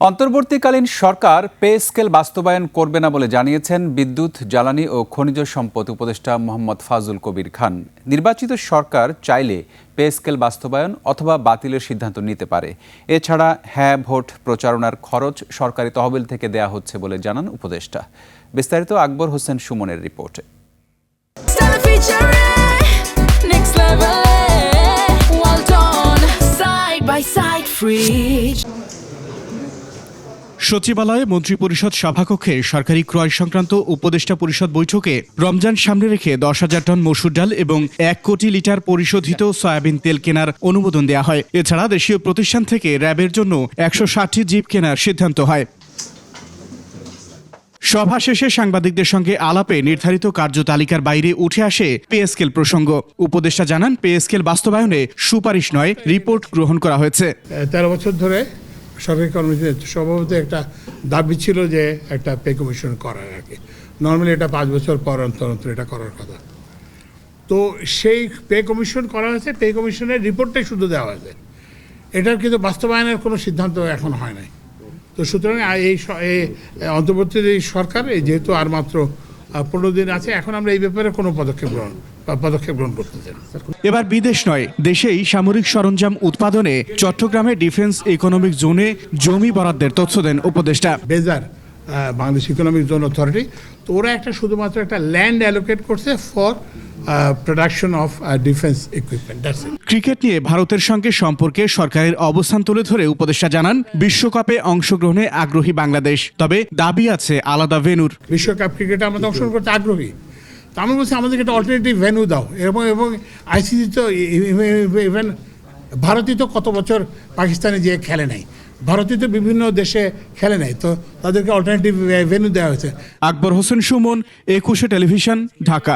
অন্তর্বর্তীকালীন সরকার pay scale বাস্তবায়ন করবে না বলে জানিয়েছেন বিদ্যুৎ, জ্বালানি ও খনিজ সম্পদ উপদেষ্টা মোহাম্মদ ফাজুল কবির খান। নির্বাচিত সরকার চাইলে পে স্কেল বাস্তবায়ন অথবা বাতিলের সিদ্ধান্ত নিতে পারে। এছাড়া হ্যাঁ ভোট প্রচারণার খরচ সরকারি তহবিল থেকে দেয়া হচ্ছে বলে জানান উপদেষ্টা। বিস্তারিত আকবর হোসেন সুমনের রিপোর্টে। সচিবালয়ে মন্ত্রিপরিষদ সভাকক্ষে সরকারি ক্রয় সংক্রান্ত উপদেষ্টা পরিষদ বৈঠকে রমজান সামনে রেখে 10,000 টন মসুর ডাল এবং 1 কোটি লিটার পরিশোধিত সয়াবিন তেল কেনার অনুমোদন দেওয়া হয়। এছাড়া দেশীয় প্রতিষ্ঠান থেকে র্যাবের জন্য 160টি জিপ কেনার সিদ্ধান্ত হয়। সভা শেষে সাংবাদিকদের সঙ্গে আলাপে নির্ধারিত কার্যতালিকার বাইরে উঠে আসে পে স্কেল প্রসঙ্গ। উপদেষ্টা জানান, পে স্কেল বাস্তবায়নে সুপারিশ নয়, রিপোর্ট গ্রহণ করা হয়েছে। 13 বছর ধরে সরকারি কর্মচারীদের স্বভাবত একটা দাবি ছিল যে একটা পে কমিশন করার আগে। নর্মালি এটা 5 বছর পর অন্তর এটা করার কথা। তো সেই পে কমিশন করা হয়েছে, পে কমিশনের রিপোর্টটাই শুধু দেওয়া হয়েছে। এটার কিন্তু বাস্তবায়নের কোনো সিদ্ধান্ত এখন হয় নাই। তো সুতরাং এই অন্তর্বর্তী সরকার যেহেতু আর মাত্র 15 দিন আছে, এখন আমরা এই ব্যাপারে কোনো পদক্ষেপ গ্রহণ করতে চাই। এবার বিদেশ নয়, দেশেই সামরিক সরঞ্জাম উৎপাদনে চট্টগ্রামে ডিফেন্স ইকোনমিক জোনে জমি বরাদ্দের তথ্য দেন উপদেষ্টা। বেজার বাংলাদেশ ইকোনমিক জোন অথরিটি, তো ওরা শুধুমাত্র একটা ল্যান্ড অ্যালোকেট করছে for production of defence equipment. Cricket নিয়ে ভারতের সঙ্গে সম্পর্কে সরকারের অবস্থান তুলে ধরে উপদেষ্টা জানান, বিশ্বকাপে অংশগ্রহণে আগ্রহী বাংলাদেশ, তবে দাবি আছে আলাদা ভেন্যুর। বিশ্বকাপ ক্রিকেটে আমাদের অংশগ্রহণ করতে আগ্রহী, তো আমি বলছি আমাদেরকে একটা অল্টারনেটিভ ভেন্যু দাও। এবং আইসিসি তো ইভেন ভারতই তো কত বছর পাকিস্তানে যেয়ে খেলে নাই, ভারতই তো বিভিন্ন দেশে খেলে নাই, তো তাদেরকে অল্টারনেটিভ ভেন্যু দেওয়া হয়েছে। আকবর হোসেন সুমন, 21 টেলিভিশন, ঢাকা।